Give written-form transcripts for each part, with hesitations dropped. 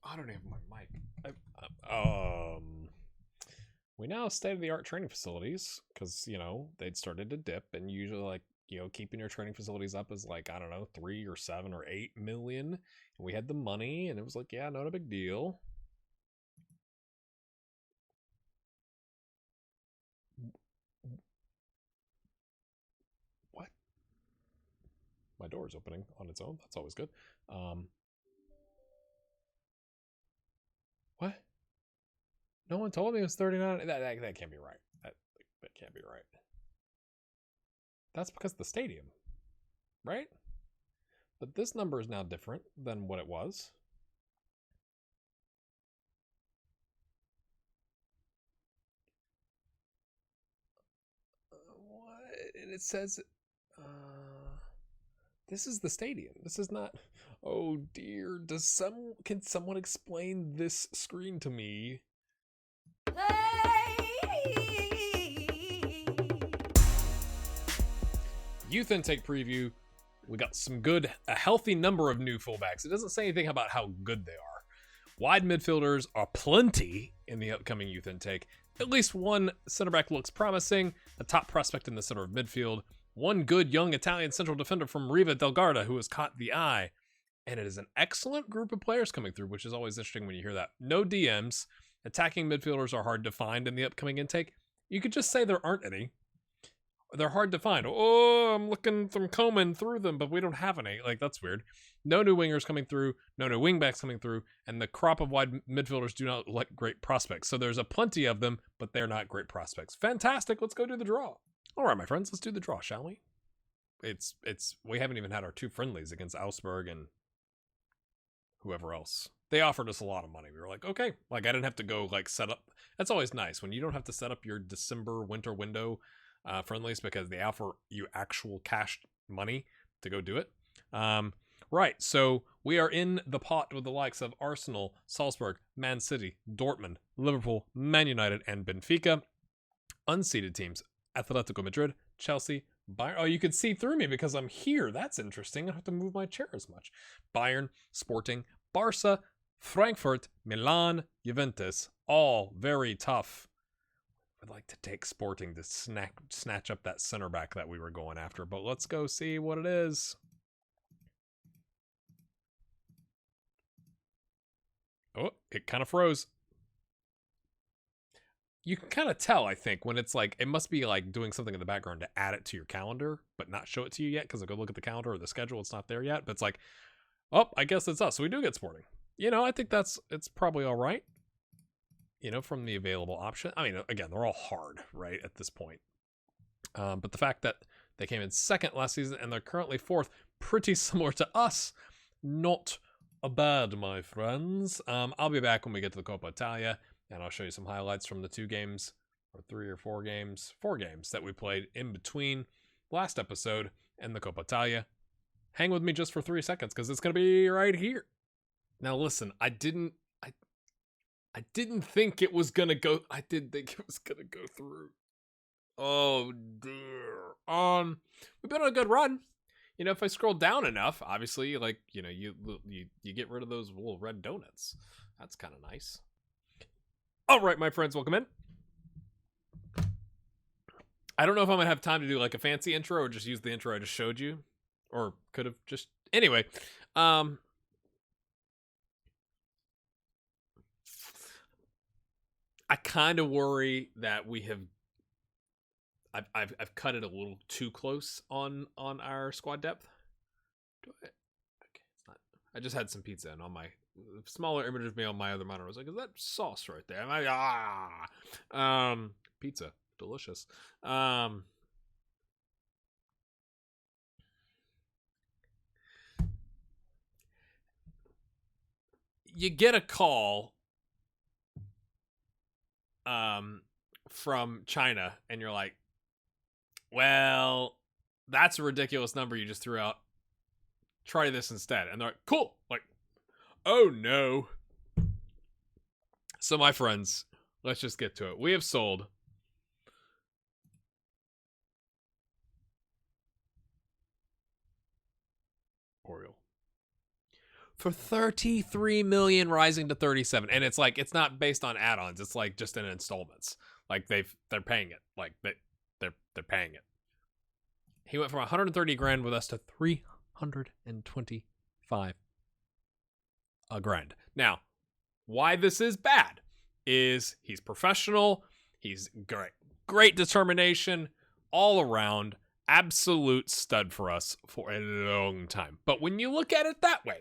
I don't have my mic. We now have state-of-the-art training facilities because, they'd started to dip, and usually, like, keeping your training facilities up is like, I don't know, 3 or 7 or 8 million. And we had the money, and it was like, yeah, not a big deal. What? My door is opening on its own. That's always good. What? No one told me it was 39. That can't be right. That can't be right. That's because of the stadium, right? But this number is now different than what it was. What? And it says, this is the stadium. This is not. Oh dear. Can someone explain this screen to me? Youth intake preview. We got a healthy number of new fullbacks. It doesn't say anything about how good they are. Wide midfielders are plenty in the upcoming youth intake. At least one center back looks promising, a top prospect in the center of midfield, one good young Italian central defender from Riva del Garda who has caught the eye, and it is an excellent group of players coming through, which is always interesting when you hear that. No DMs. Attacking midfielders are hard to find in the upcoming intake. You could just say there aren't any. They're hard to find. Oh, I'm looking from combing through them, but we don't have any. Like, that's weird. No new wingers coming through, no new wingbacks coming through, and the crop of wide midfielders do not look like great prospects. So there's a plenty of them, but they're not great prospects. Fantastic. Let's go do the draw. All right, my friends, let's do the draw, shall we? We haven't even had our 2 friendlies against Augsburg and whoever else. They offered us a lot of money. We were like, okay. Like, I didn't have to go, like, set up. That's always nice when you don't have to set up your December winter window friendlies because they offer you actual cash money to go do it. Right, so we are in the pot with the likes of Arsenal, Salzburg, Man City, Dortmund, Liverpool, Man United, and Benfica. Unseeded teams, Atletico Madrid, Chelsea, Bayern. Oh, you can see through me because I'm here. That's interesting. I don't have to move my chair as much. Bayern, Sporting, Barca, Frankfurt, Milan, Juventus. All very tough. I'd like to take Sporting to snatch up that center back that we were going after, but let's go see what it is. Oh, it kind of froze. You can kind of tell, I think, when it's like, it must be like doing something in the background to add it to your calendar, but not show it to you yet, because I go look at the calendar or the schedule, it's not there yet, but it's like, oh, I guess it's us, so we do get Sporting. I think it's probably all right. From the available option. I mean, again, they're all hard, right, at this point. But the fact that they came in second last season and they're currently fourth, pretty similar to us. Not bad, my friends. I'll be back when we get to the Coppa Italia, and I'll show you some highlights from the 2 games, or 3 or 4 games, 4 games that we played in between last episode and the Coppa Italia. Hang with me just for 3 seconds, because it's going to be right here. Now, listen, I didn't think it was gonna go. I didn't think it was gonna go through. Oh dear. We've been on a good run. If I scroll down enough, obviously, like you get rid of those little red donuts. That's kind of nice. All right, my friends, welcome in. I don't know if I'm gonna have time to do like a fancy intro or just use the intro I just showed you, or could have just anyway. I kind of worry that we have. I've cut it a little too close on our squad depth. Okay, it's not. I just had some pizza, and on my smaller image of me on my other monitor, I was like, "Is that sauce right there?" I'm like, pizza, delicious. You get a call from China, and you're like, well, that's a ridiculous number you just threw out. Try this instead. And they're like, cool. Like, oh no. So my friends, let's just get to it. We have sold Oriole for 33 million, rising to 37. And it's like, it's not based on add-ons. It's like just in installments. Like they're paying it. Like they're paying it. He went from 130 grand with us to 325 a grand. Now, why this is bad is he's professional. He's great determination all around. Absolute stud for us for a long time. But when you look at it that way,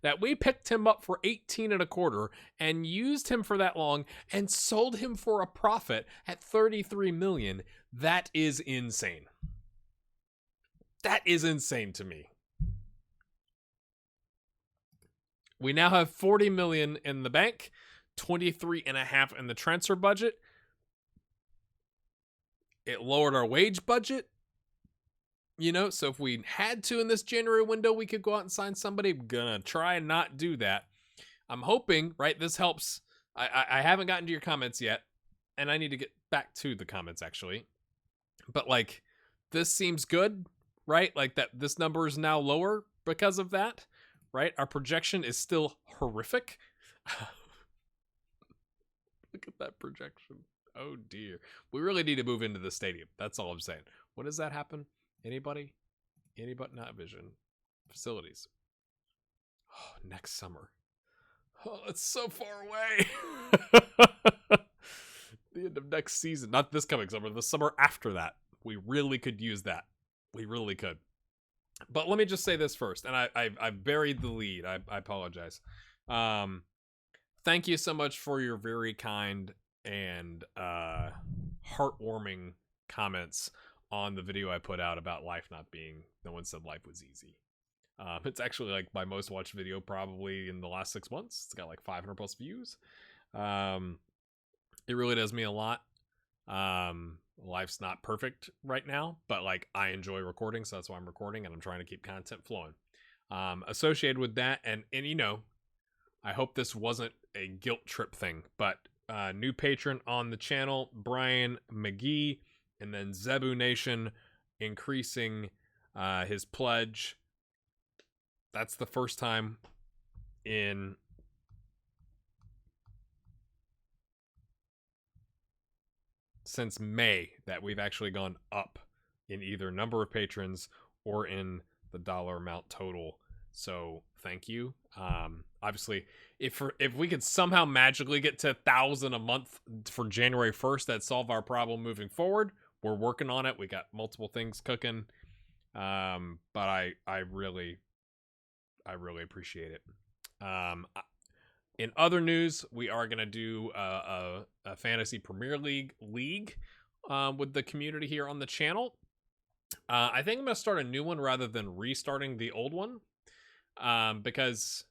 that we picked him up for 18 and a quarter and used him for that long and sold him for a profit at 33 million, that is insane. That is insane to me. We now have 40 million in the bank, 23 and a half in the transfer budget. It lowered our wage budget. You know, so if we had to in this January window, we could go out and sign somebody. I'm gonna try and not do that. I'm hoping, right, this helps. I haven't gotten to your comments yet, and I need to get back to the comments, actually. But, like, this seems good, right? Like, that this number is now lower because of that, right? Our projection is still horrific. Look at that projection. Oh, dear. We really need to move into the stadium. That's all I'm saying. When does that happen? Anybody? Not vision. Facilities. Oh, next summer. Oh, it's so far away. The end of next season. Not this coming summer. The summer after that. We really could use that. We really could. But let me just say this first. And I buried the lead. I apologize. Thank you so much for your very kind and heartwarming comments on the video I put out about life not being, no one said life was easy. It's actually like my most watched video probably in the last 6 months. It's got like 500 plus views. It really does mean a lot. Life's not perfect right now, but like I enjoy recording, so that's why I'm recording, and I'm trying to keep content flowing. Associated with that, and you know, I hope this wasn't a guilt trip thing, but new patron on the channel, Brian McGee, and then Zebu Nation increasing his pledge. That's the first time in since May that we've actually gone up in either number of patrons or in the dollar amount total. So thank you. Obviously, if we could somehow magically get to 1,000 a month for January 1st, that'd solve our problem moving forward. We're working on it. We got multiple things cooking. But I really appreciate it. In other news, we are going to do a Fantasy Premier League with the community here on the channel. I think I'm going to start a new one rather than restarting the old one. Because,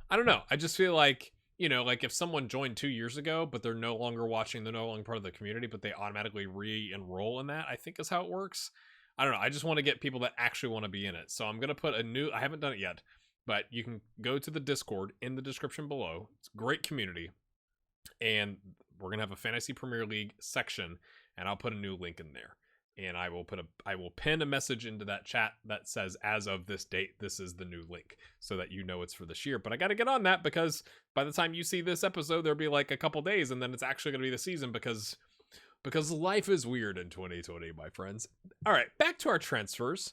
I don't know, I just feel like, you know, like if someone joined 2 years ago, but they're no longer watching, they're no longer part of the community, but they automatically re-enroll in that, I think is how it works. I don't know. I just want to get people that actually want to be in it. So I'm going to put I haven't done it yet, but you can go to the Discord in the description below. It's a great community. And we're going to have a Fantasy Premier League section, and I'll put a new link in there. And I will pin a message into that chat that says, as of this date, this is the new link, so that you know it's for this year. But I got to get on that, because by the time you see this episode, there'll be like a couple days, and then it's actually going to be the season, because life is weird in 2020, my friends. All right, back to our transfers.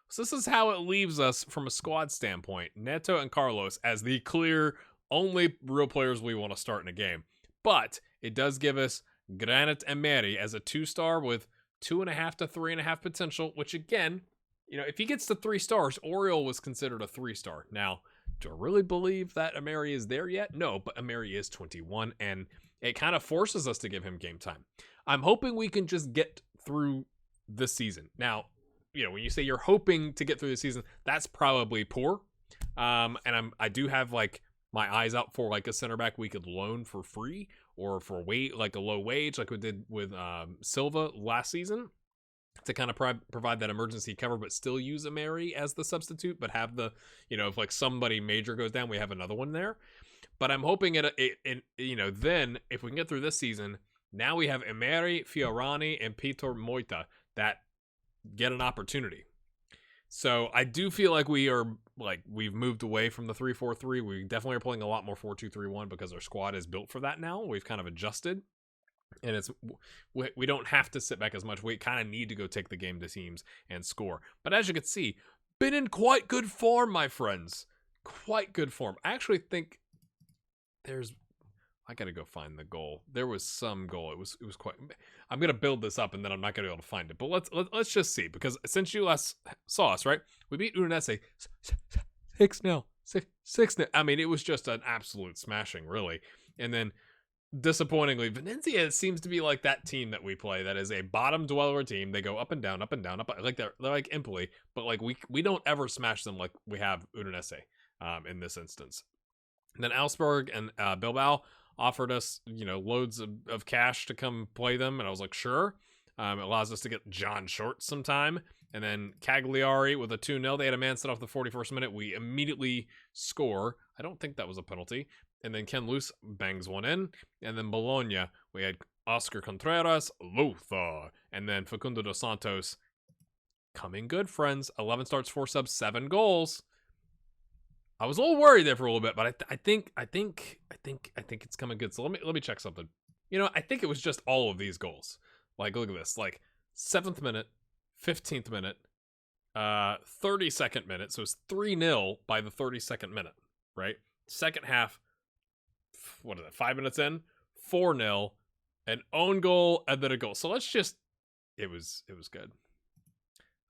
So this is how it leaves us from a squad standpoint. Neto and Carlos as the clear only real players we want to start in a game. But it does give us Granit Emery as a 2-star with 2.5 to 3.5 potential, which again, you know, if he gets to 3 stars, Oriol was considered a 3-star. Now, do I really believe that Emery is there yet? No, but Emery is 21, and it kind of forces us to give him game time. I'm hoping we can just get through this season. Now, you know, when you say you're hoping to get through the season, that's probably poor. And I do have like my eyes out for like a center back we could loan for free, or for like a low wage, like we did with Silva last season, to kind of provide that emergency cover, but still use Emery as the substitute, but have the, you know, if like somebody major goes down, we have another one there. But I'm hoping it you know, then if we can get through this season, now we have Emery, Fiorani, and Peter Moita that get an opportunity. So I do feel like we've moved away from the 3-4-3. We definitely are playing a lot more 4-2-3-1 because our squad is built for that now. We've kind of adjusted, and we don't have to sit back as much. We kind of need to go take the game to teams and score. But as you can see, been in quite good form, my friends. Quite good form. I actually think I gotta go find the goal. There was some goal. It was quite. I'm gonna build this up and then I'm not gonna be able to find it. But let's just see, because since you last saw us, right? We beat Udinese 6-0. 6-0. I mean, it was just an absolute smashing, really. And then, disappointingly, Venezia seems to be like that team that we play. That is a bottom dweller team. They go up and down, up and down, up. Like they're like Empoli, but like we don't ever smash them like we have Udinese in this instance. And then Augsburg and Bilbao offered us, loads of cash to come play them, and I was like, sure. It allows us to get John Short some time. And then Cagliari with a 2-0. They had a man set off the 41st minute. We immediately score. I don't think that was a penalty. And then Ken Luce bangs one in. And then Bologna, we had Oscar Contreras, Lothar, and then Facundo dos Santos. Coming good, friends. 11 starts, 4 subs, 7 goals. I was a little worried there for a little bit, but I think it's coming good. So let me check something. I think it was just all of these goals. Like, look at this. Like, 7th minute, 15th minute, 32nd minute. So it's 3-0 by the 32nd minute, right? Second half, what is it, 5 minutes in? 4-0, an own goal, and then a goal. So it was good.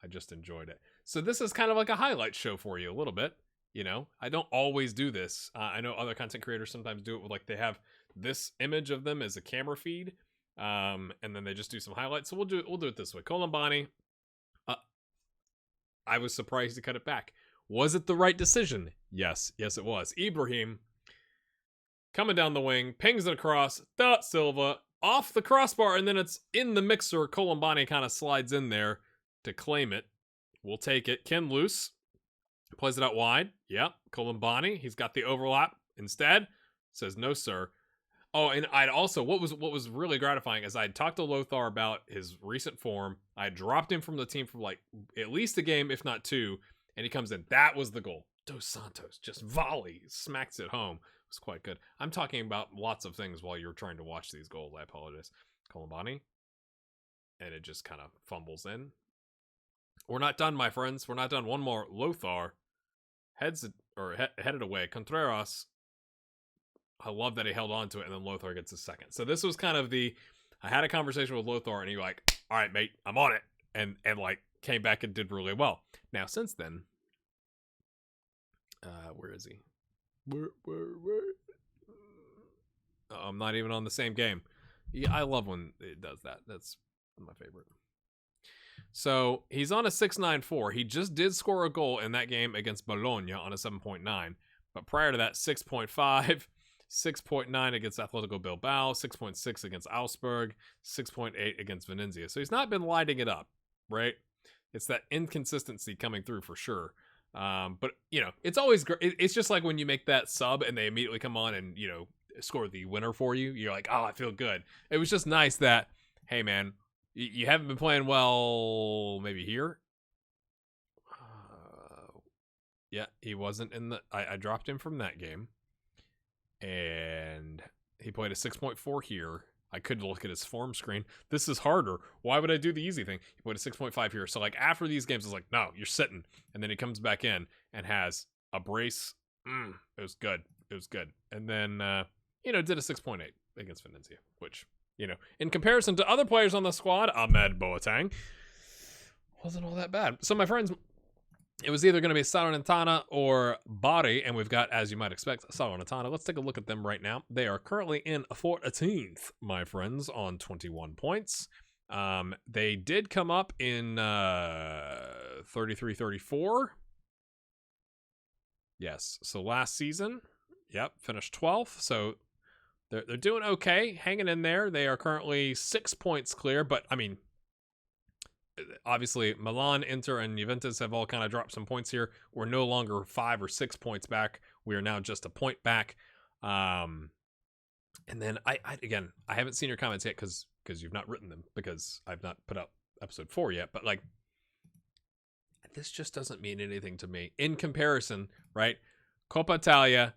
I just enjoyed it. So this is kind of like a highlight show for you a little bit. I don't always do this. I know other content creators sometimes do it with, like, they have this image of them as a camera feed, and then they just do some highlights. So we'll do it this way. Colombani, I was surprised to cut it back. Was it the right decision? Yes, it was. Ibrahim coming down the wing, pings it across. Da Silva off the crossbar, and then it's in the mixer. Colombani kind of slides in there to claim it. We'll take it. Ken Luce plays it out wide. Yep. Colombani, he's got the overlap instead. Says, no, sir. Oh, and I'd also, what was really gratifying is I'd talked to Lothar about his recent form. I dropped him from the team for like at least a game, if not 2, and he comes in. That was the goal. Dos Santos just volley, smacks it home. It was quite good. I'm talking about lots of things while you're trying to watch these goals. I apologize. Colombani. And it just kind of fumbles in. We're not done, my friends. We're not done. One more. Lothar headed away. Contreras, I love that he held on to it, and then Lothar gets a second. So this was kind of I had a conversation with Lothar, and he like, all right, mate, I'm on it. And like came back and did really well. Now, since then, where is he? Where? Oh, I'm not even on the same game. Yeah, I love when it does that. That's my favorite. So he's on a 6.94. He just did score a goal in that game against Bologna on a 7.9. But prior to that, 6.5, 6.9 against Atletico Bilbao, 6.6 against Augsburg, 6.8 against Venezia. So he's not been lighting it up, right? It's that inconsistency coming through for sure. But, it's always great. It's just like when you make that sub and they immediately come on and, score the winner for you. You're like, oh, I feel good. It was just nice that, hey, man, you haven't been playing well maybe here. Yeah, he wasn't in I dropped him from that game. And he played a 6.4 here. I could look at his form screen. This is harder. Why would I do the easy thing? He played a 6.5 here. So, like, after these games, it's like, no, you're sitting. And then he comes back in and has a brace. It was good. It was good. And then, did a 6.8 against Venezia, which, in comparison to other players on the squad, Ahmed Boateng wasn't all that bad. So, my friends, it was either going to be Salernitana or Bari, and we've got, as you might expect, Salernitana. Let's take a look at them right now. They are currently in 14th, my friends, on 21 points. They did come up in 33-34. Yes, so last season, finished 12th. So they're doing okay, hanging in there. They are currently 6 points clear, but, I mean, obviously Milan, Inter, and Juventus have all kind of dropped some points here. We're no longer 5 or 6 points back. We are now just a point back. And then I haven't seen your comments yet because you've not written them, because I've not put up episode 4 yet. But like, I this just doesn't mean anything to me. In comparison, right? Coppa Italia,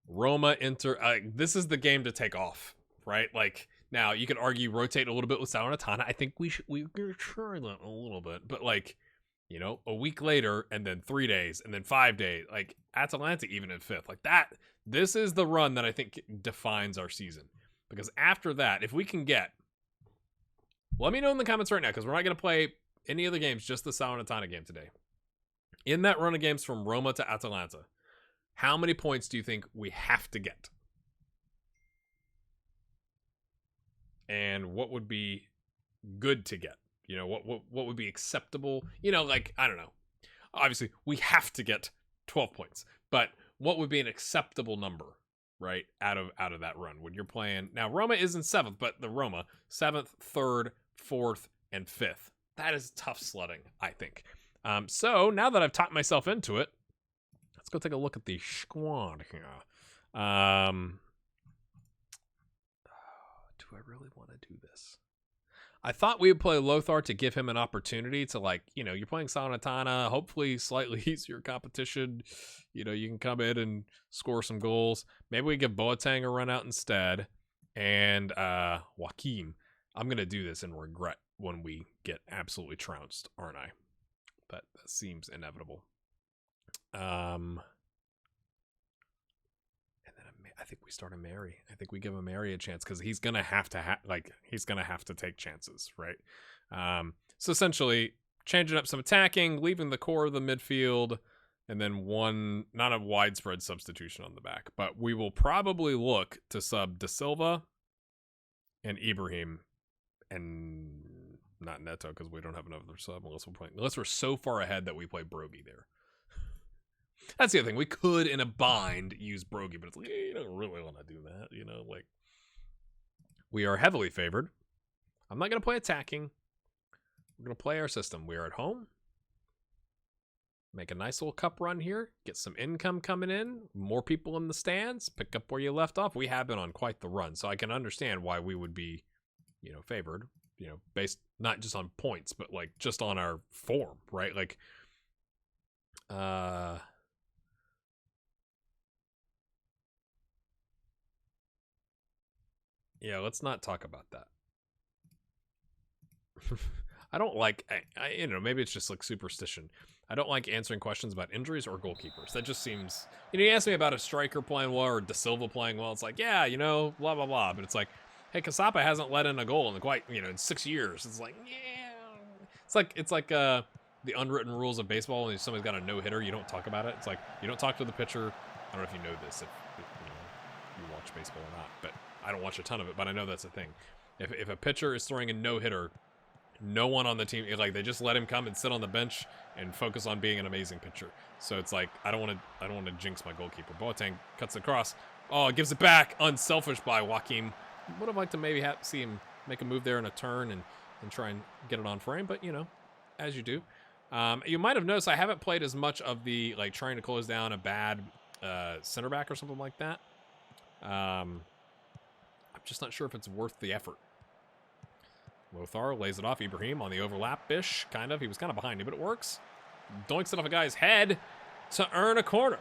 Roma, Inter. This is the game to take off, right? Like, now you could argue rotate a little bit with Salernitana. I think we're trying that a little bit, but like, you know, a week later and then 3 days and then 5 days, like Atalanta even in 5th, like that. This is the run that I think defines our season, because after that, if we can get, let me know in the comments right now, because we're not going to play any other games, just the Salernitana game today. In that run of games from Roma to Atalanta, how many points do you think we have to get? And what would be good to get? You know, what would be acceptable? You know, like, I don't know. Obviously, we have to get 12 points. But what would be an acceptable number, right, out of that run when you're playing? Now, Roma is in 7th, but the Roma, 7th, 3rd, 4th, and 5th. That is tough sledding, I think. So now that I've talked myself into it, let's go take a look at the squad here. Do I really want to do this? I thought we would play Lothar to give him an opportunity to, like, you know, you're playing Salernitana, hopefully slightly easier competition. You know, you can come in and score some goals. Maybe we give Boateng a run out instead. And Joaquim. I'm going to do this and regret when we get absolutely trounced, aren't I? That seems inevitable. And then I think we start a Mary. I think we give a Mary a chance, because he's gonna have to he's gonna have to take chances, right? So essentially, changing up some attacking, leaving the core of the midfield, and then one, not a widespread substitution on the back, but we will probably look to sub Da Silva and Ibrahim, and not Neto, because we don't have another sub unless we're so far ahead that we play Brogy there. That's the other thing. We could, in a bind, use Brogy, but it's like, you don't really want to do that, you know? Like, we are heavily favored. I'm not going to play attacking. We're going to play our system. We are at home. Make a nice little cup run here. Get some income coming in. More people in the stands. Pick up where you left off. We have been on quite the run, so I can understand why we would be, you know, favored, you know, based not just on points, but, like, just on our form, right? Like, yeah, let's not talk about that. I don't like, you know, maybe it's just like superstition. I don't like answering questions about injuries or goalkeepers. That just seems, you know, you ask me about a striker playing well or Da Silva playing well. It's like, yeah, you know, blah, blah, blah. But it's like, hey, Cassapa hasn't let in a goal in quite, you know, in 6 years. It's like, yeah. It's like the unwritten rules of baseball. When somebody's got a no-hitter, you don't talk about it. It's like, you don't talk to the pitcher. I don't know if you know this, if you know, you watch baseball or not, but I don't watch a ton of it, but I know that's a thing. If a pitcher is throwing a no-hitter, no one on the team, like, they just let him come and sit on the bench and focus on being an amazing pitcher. So it's like, I don't want to jinx my goalkeeper. Boateng cuts across. Oh, gives it back. Unselfish by Joaquim. Would have liked to maybe see him make a move there in a turn and try and get it on frame, but, you know, as you do. You might have noticed I haven't played as much of the, like, trying to close down a bad center back or something like that. I'm just not sure if it's worth the effort. Lothar lays it off. Ibrahim on the overlap-ish, kind of. He was kind of behind him, but it works. Doinks it off a guy's head to earn a corner.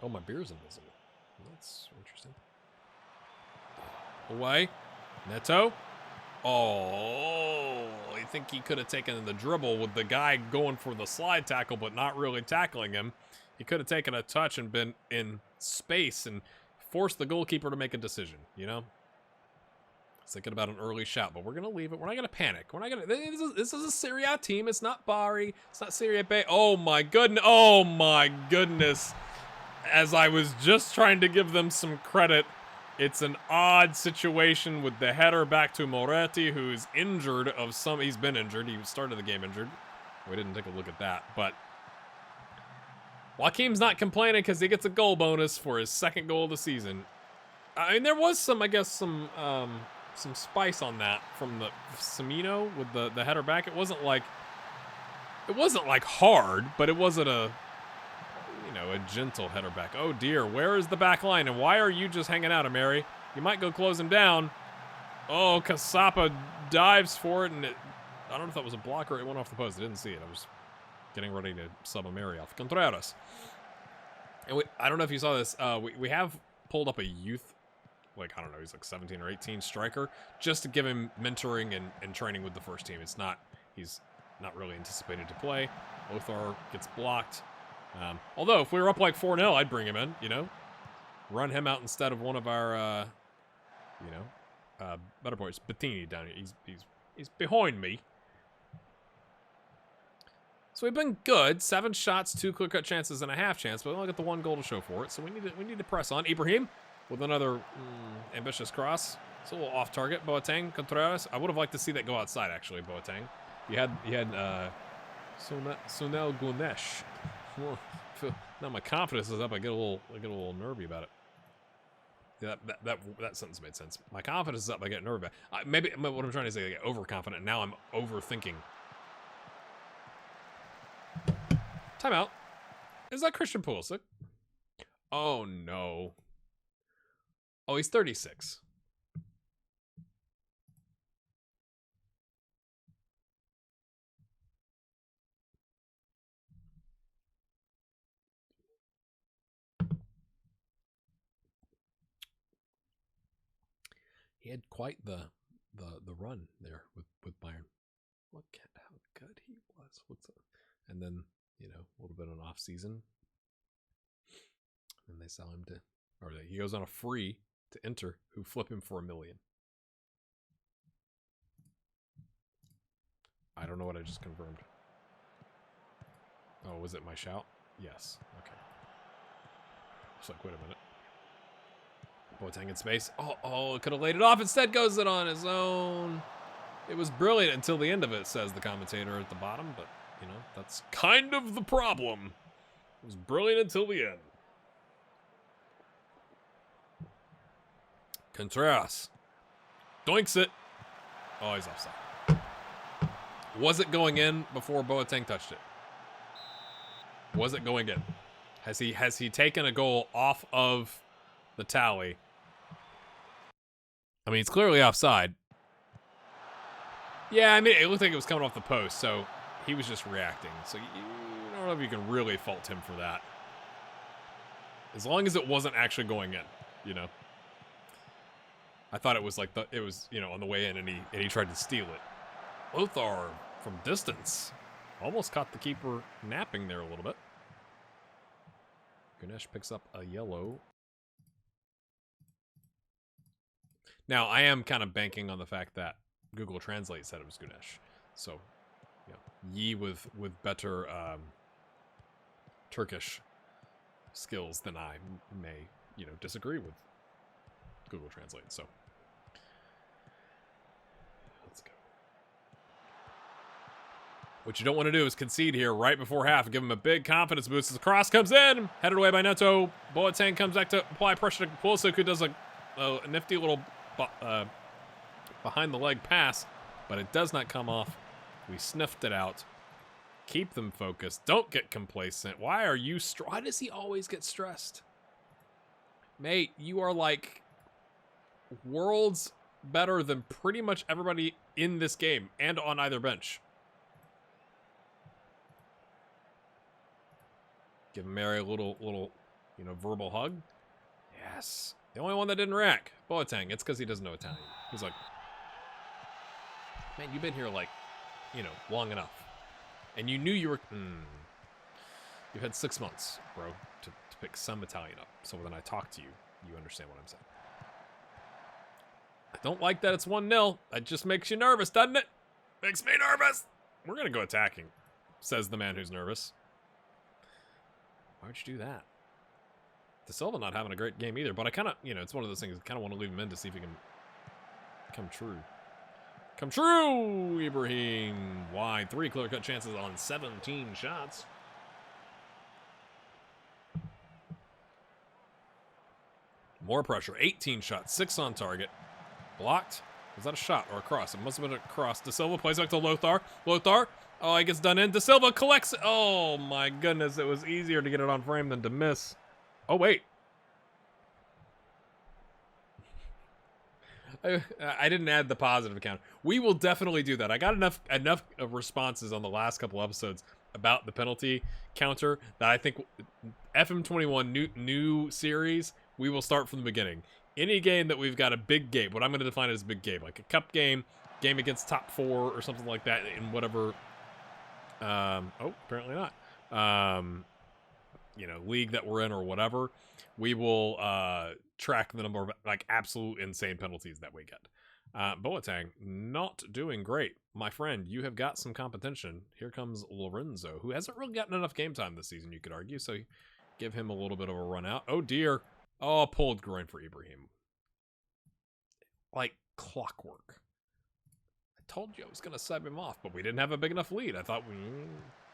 Oh, my beer's invisible. That's interesting. Away. Neto. Oh, I think he could have taken the dribble with the guy going for the slide tackle, but not really tackling him. He could have taken a touch and been in space and forced the goalkeeper to make a decision, you know? I was thinking about an early shot, but we're going to leave it. We're not going to panic. We're not going to... This is a Serie A team. It's not Bari. It's not Serie B. Oh, my goodness. Oh, my goodness. As I was just trying to give them some credit, it's an odd situation with the header back to Moretti, who's injured of some... He's been injured. He started the game injured. We didn't take a look at that, but... Joaquim's not complaining because he gets a goal bonus for his second goal of the season. I mean, there was some, I guess, some spice on that from the Semino with the header back. It wasn't like hard, but it wasn't a gentle header back. Oh dear, where is the back line? And why are you just hanging out, Ameri? You might go close him down. Oh, Cassapa dives for it, and I don't know if that was a block or it went off the post. I didn't see it. I was getting ready to sub a Mary off. Contreras. And I don't know if you saw this. We have pulled up a youth, like, I don't know, he's like 17 or 18 striker, just to give him mentoring and training with the first team. He's not really anticipated to play. Lothar gets blocked. Although, if we were up like 4-0, I'd bring him in, you know? Run him out instead of one of our, better boys. Bettini down here. He's behind me. So we've been good. 7 shots, 2 clear-cut chances, and a half chance, but we only got the 1 goal to show for it. So we need to press on. Ibrahim with another ambitious cross. It's a little off target. Boateng, Contreras. I would have liked to see that go outside, actually, Boateng. He had Sunel Gunesh. Now my confidence is up. I get a little nervy about it. Yeah, that sentence made sense. My confidence is up. I get nervy about it. Maybe what I'm trying to say, I get overconfident. Now I'm overthinking. Timeout. Is that Christian Pulisic? Oh no. Oh, he's 36. He had quite the run there with Bayern. Look at how good he was. And then, you know, a little bit of an off season. And they sell him to, or he goes on a free to Inter, who flip him for $1 million. I don't know what I just confirmed. Oh, was it my shout? Yes. Okay. It's like, wait a minute. Boateng in space. Oh, it could have laid it off. Instead goes it on his own. It was brilliant until the end of it, says the commentator at the bottom. But, you know, that's kind of the problem. It was brilliant until the end. Contreras. Doinks it. Oh, he's offside. Was it going in before Boateng touched it? Was it going in? Has he taken a goal off of the tally? I mean, it's clearly offside. Yeah, I mean, it looked like it was coming off the post, so he was just reacting. So I don't know if you can really fault him for that. As long as it wasn't actually going in, you know. I thought it was like on the way in, and he tried to steal it. Lothar from distance almost caught the keeper napping there a little bit. Ganesh picks up a yellow. Now, I am kind of banking on the fact that Google Translate said it was Ganesh. So, yeah, ye with better Turkish skills than I may, disagree with Google Translate. So, let's go. What you don't want to do is concede here right before half. Give him a big confidence boost. As the cross comes in, headed away by Neto. Boateng comes back to apply pressure to Pulisic, who does a nifty little behind the leg pass, but it does not come off. We sniffed it out. Keep them focused. Don't get complacent. Why are you why does he always get stressed? Mate, you are like worlds better than pretty much everybody in this game and on either bench. Give Mary a little, verbal hug. Yes. The only one that didn't rack. Boateng. It's because he doesn't know Italian. He's like, man, you've been here like, long enough. And you knew you were, you've had 6 months, bro, to pick some Italian up. So when I talk to you, you understand what I'm saying. I don't like that it's 1-0. That just makes you nervous, doesn't it? Makes me nervous. We're going to go attacking, says the man who's nervous. Why'd you do that? De Silva not having a great game either, but I kind of, it's one of those things, I kind of want to leave him in to see if he can come true. Come true, Ibrahim. Wide. 3 clear-cut chances on 17 shots. More pressure. 18 shots. 6 on target. Blocked. Was that a shot or a cross? It must have been a cross. De Silva plays back to Lothar. Lothar. Oh, he gets done in. De Silva collects it. Oh, my goodness. It was easier to get it on frame than to miss. Oh, wait. I didn't add the positive account. We will definitely do that. I got enough responses on the last couple episodes about the penalty counter that I think FM21 new series, we will start from the beginning. Any game that we've got a big game, what I'm going to define as a big game, like a cup game against top 4 or something like that in whatever, apparently not, league that we're in or whatever, we will track the number of like absolute insane penalties that we get. Boateng not doing great. My friend, you have got some competition. Here comes Lorenzo, who hasn't really gotten enough game time this season, you could argue, so give him a little bit of a run out. Oh dear. Oh, pulled groin for Ibrahim. Like clockwork. I told you I was going to sub him off, but we didn't have a big enough lead. I thought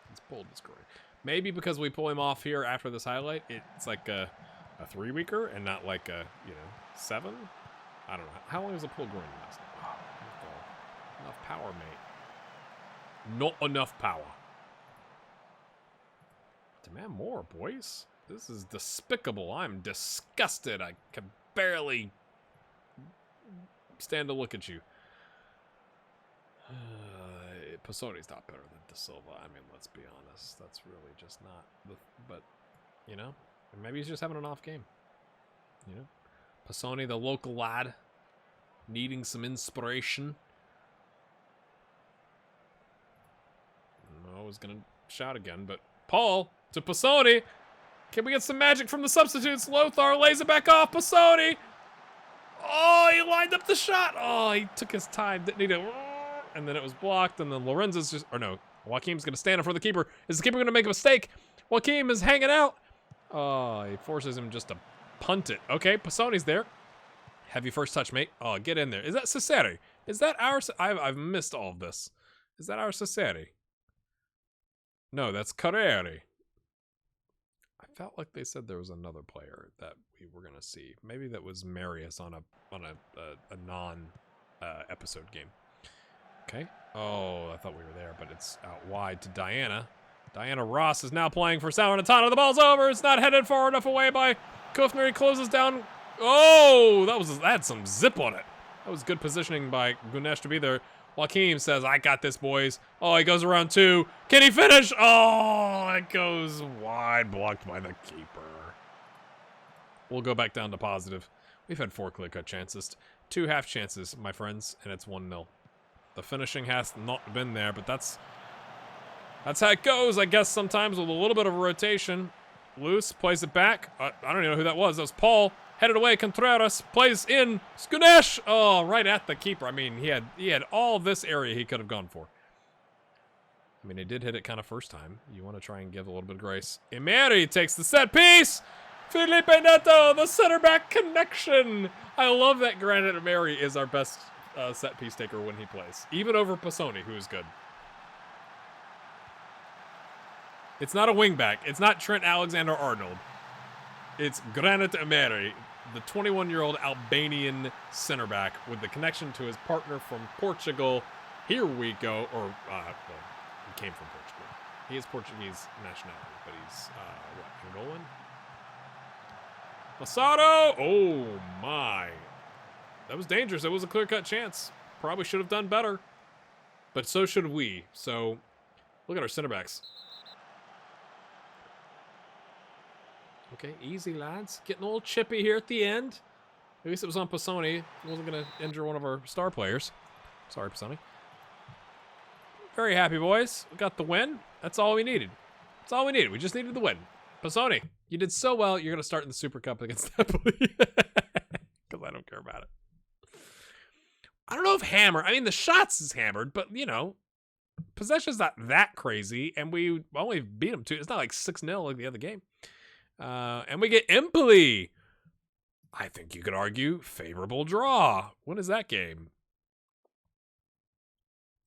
he's pulled his groin. Maybe because we pull him off here after this highlight, it's like a 3-weeker and not like a, 7? I don't know. How long is a pulled groin last? Enough power, mate. Not enough power. Demand more, boys. This is despicable. I'm disgusted. I can barely stand to look at you. Pasoni's not better than De Silva. I mean, let's be honest. That's really just not. But, maybe he's just having an off game. Pasoni, the local lad, needing some inspiration. I was going to shout again, but Paul to Pasoni. Can we get some magic from the substitutes? Lothar lays it back off. Pasoni. Oh, he lined up the shot. Oh, he took his time. Didn't need to. And then it was blocked. And then Lorenzo's just, or no, Joaquim's going to stand up for the keeper. Is the keeper going to make a mistake? Joaquim is hanging out. Oh, he forces him just to punt it. Okay, Pasoni's there. Have your first touch, mate. Oh, get in there. Is that Cesare? Is that our... I've missed all of this. Is that our Cesare? No, that's Carreri. I felt like they said there was another player that we were going to see. Maybe that was Marius on a non-episode game. Okay. Oh, I thought we were there, but it's out wide to Diana. Diana Ross is now playing for Salernitana. The ball's over. It's not headed far enough away by Kufner. He closes down. Oh, that had some zip on it. That was good positioning by Gunesh to be there. Joaquim says, I got this, boys. Oh, he goes around 2. Can he finish? Oh, it goes wide, blocked by the keeper. We'll go back down to positive. We've had 4 clear-cut chances. 2 half chances, my friends, and it's 1-0. The finishing has not been there, but that's how it goes, I guess, sometimes with a little bit of a rotation. Loose, plays it back. I don't even know who that was. That was Paul. Headed away, Contreras plays in. Skunesh! Oh, right at the keeper. I mean, he had all this area he could have gone for. I mean, he did hit it kind of first time. You want to try and give a little bit of grace. Emery takes the set piece. Felipe Neto, the center back connection. I love that Granit Emery is our best set piece taker when he plays, even over Pasoni, who is good. It's not a wingback. It's not Trent Alexander-Arnold. It's Granit Emery, the 21-year-old Albanian center back with the connection to his partner from Portugal. Here we go. Or, he came from Portugal. He is Portuguese nationality, but he's, Angolan? Masato! Oh, my. That was dangerous. That was a clear-cut chance. Probably should have done better. But so should we. So, look at our center backs. Okay, easy, lads. Getting a little chippy here at the end. At least it was on Pasoni. He wasn't going to injure one of our star players. Sorry, Pasoni. Very happy, boys. We got the win. That's all we needed. That's all we needed. We just needed the win. Pasoni, you did so well. You're going to start in the Super Cup against Napoli. Because I don't care about it. I don't know if hammer. I mean, the shots is hammered, but, possession's not that crazy. And we only beat them 2. It's not like 6-0 like the other game. And we get Empoli. I think you could argue favorable draw. When is that game?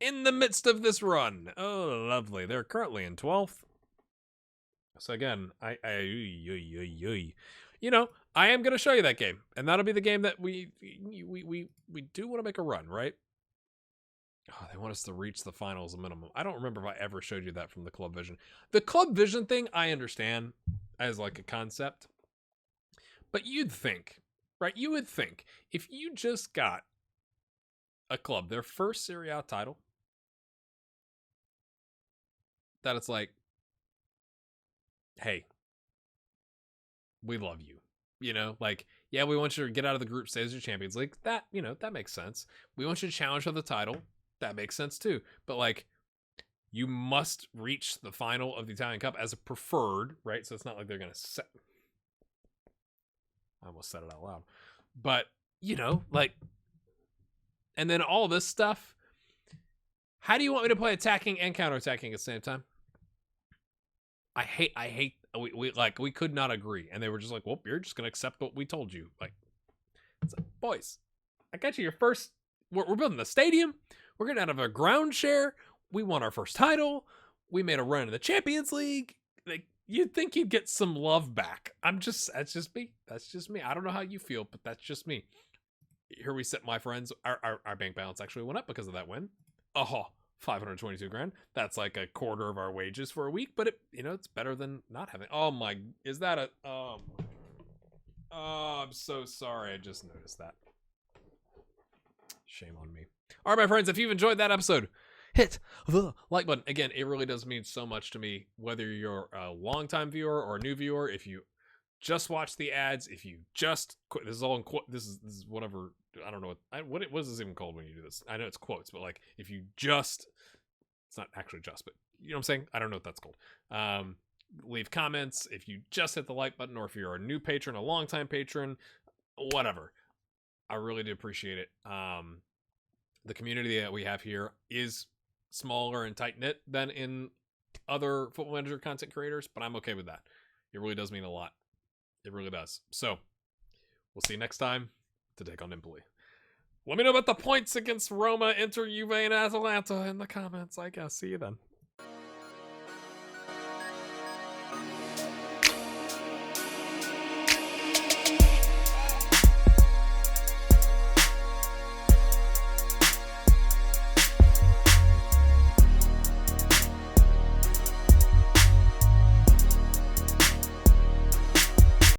In the midst of this run. Oh, lovely. They're currently in 12th. So again, I am going to show you that game. And that'll be the game that we do want to make a run, right? Oh, they want us to reach the finals a minimum. I don't remember if I ever showed you that from the Club Vision. The Club Vision thing, I understand as like a concept. But you'd think, right? You would think if you just got a club their first Serie A title that it's like, hey, we love you. You know, like, yeah, we want you to get out of the group stage of Champions League. That, you know, that makes sense. We want you to challenge for the title. That makes sense too. But like, you must reach the final of the Italian Cup as a preferred, right? So it's not like they're going to set. I almost said it out loud. But, you know, like, and then all this stuff. How do you want me to play attacking and counterattacking at the same time? I hate, we could not agree. And they were just like, well, you're just going to accept what we told you. Like, it's like, boys, I got you your first, we're building the stadium. We're getting out of a ground share. We won our first title. We made a run in the Champions League. Like, you'd think you'd get some love back. That's just me. That's just me. I don't know how you feel, but that's just me. Here we sit, my friends. Our bank balance actually went up because of that win. 522 grand. That's like a quarter of our wages for a week, but it, you know, it's better than not having. Oh my, is that a, oh, I'm so sorry. I just noticed that. Shame on me. All right, my friends, if you've enjoyed that episode, hit the like button. Again, it really does mean so much to me, whether you're a longtime viewer or a new viewer. If you just watch the ads, if you just quit, this is all in this is whatever. I don't know what is this even called when you do this. I know it's quotes, but like if you just, it's not actually just, but you know what I'm saying. I don't know what that's called. Leave comments if you just hit the like button, or if you're a new patron, a longtime patron, whatever. I really do appreciate it. The community that we have here is smaller and tight knit than in other Football Manager content creators, but I'm okay with that. It really does mean a lot. It really does. So we'll see you next time to take on Empoli. Let me know about the points against Roma, Inter, Juve, and Atalanta in the comments, I guess. See you then.